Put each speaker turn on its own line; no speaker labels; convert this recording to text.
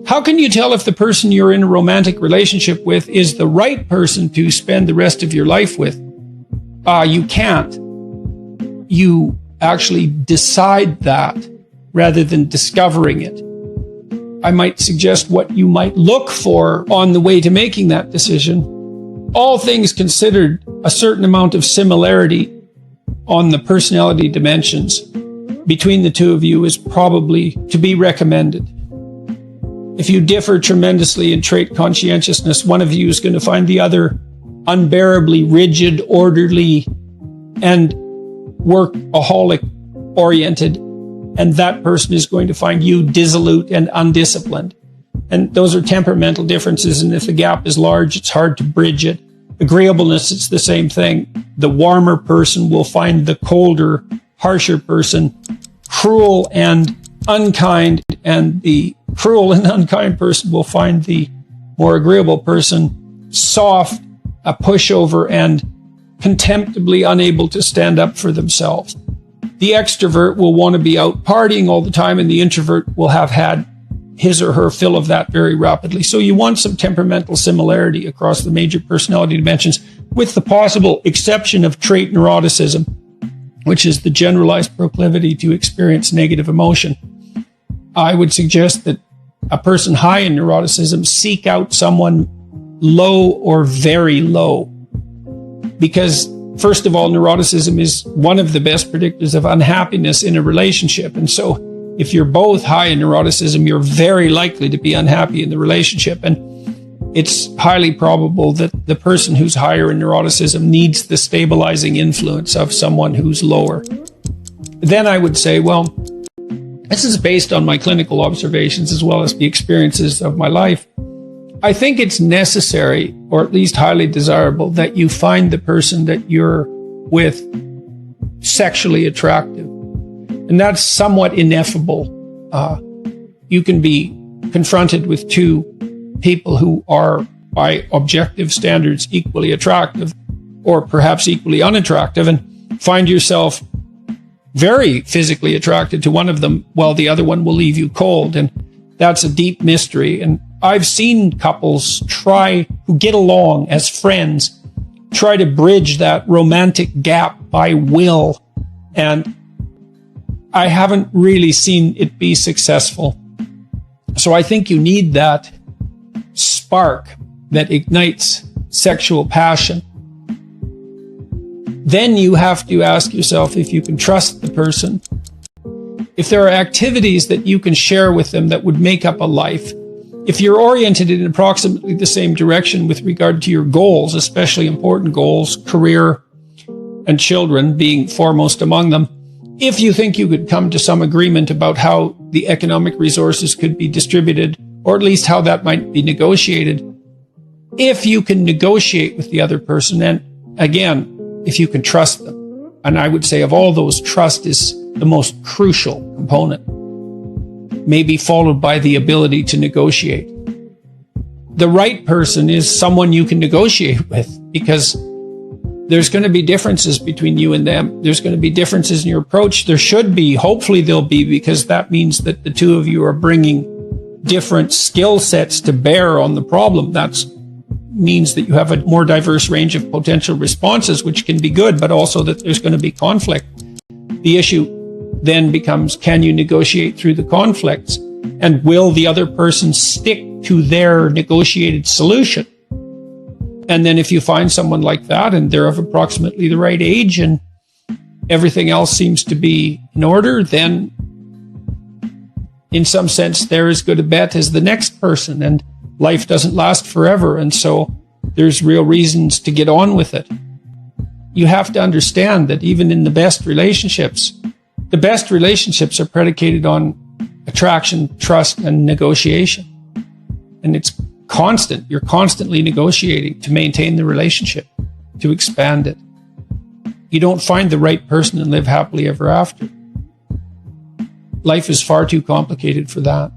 How can you tell if the person you're in a romantic relationship with is the right person to spend the rest of your life with? You can't. You actually decide that rather than discovering it. I might suggest what you might look for on the way to making that decision. All things considered, a certain amount of similarity on the personality dimensions between the two of you is probably to be recommended. If you differ tremendously in trait conscientiousness, one of you is going to find the other unbearably rigid, orderly, and workaholic-oriented, and that person is going to find you dissolute and undisciplined. And those are temperamental differences, and if the gap is large, it's hard to bridge it. Agreeableness, it's the same thing. The warmer person will find the colder, harsher person cruel and unkind, and the cruel and unkind person will find the more agreeable person soft, a pushover, and contemptibly unable to stand up for themselves. The extrovert will want to be out partying all the time, and the introvert will have had his or her fill of that very rapidly. So you want some temperamental similarity across the major personality dimensions, with the possible exception of trait neuroticism, which is the generalized proclivity to experience negative emotion. I would suggest that a person high in neuroticism seek out someone low or very low, because first of all, neuroticism is one of the best predictors of unhappiness in a relationship. And so if you're both high in neuroticism, you're very likely to be unhappy in the relationship. And it's highly probable that the person who's higher in neuroticism needs the stabilizing influence of someone who's lower. Then I would say, well, this is based on my clinical observations as well as the experiences of my life. I think it's necessary, or at least highly desirable, that you find the person that you're with sexually attractive. And that's somewhat ineffable. You can be confronted with two people who are, by objective standards, equally attractive, or perhaps equally unattractive, and find yourself very physically attracted to one of them while the other one will leave you cold. And that's a deep mystery. And I've seen couples who get along as friends, try to bridge that romantic gap by will. And I haven't really seen it be successful. So I think you need that spark that ignites sexual passion. Then you have to ask yourself if you can trust the person. If there are activities that you can share with them that would make up a life. If you're oriented in approximately the same direction with regard to your goals, especially important goals, career and children being foremost among them. If you think you could come to some agreement about how the economic resources could be distributed, or at least how that might be negotiated. If you can negotiate with the other person, and again, if you can trust them. And I would say of all those, trust is the most crucial component, maybe followed by the ability to negotiate. The right person is someone you can negotiate with, because there's going to be differences between you and them. There's going to be differences in your approach. There should be, hopefully there'll be, because that means that the two of you are bringing different skill sets to bear on the problem. That means that you have a more diverse range of potential responses, which can be good, but also that there's going to be conflict. The issue then becomes, can you negotiate through the conflicts? And will the other person stick to their negotiated solution? And then if you find someone like that and they're of approximately the right age and everything else seems to be in order, then in some sense, they're as good a bet as the next person, and life doesn't last forever. And so there's real reasons to get on with it. You have to understand that even in the best relationships are predicated on attraction, trust, and negotiation. And it's constant. You're constantly negotiating to maintain the relationship, to expand it. You don't find the right person and live happily ever after. Life is far too complicated for that.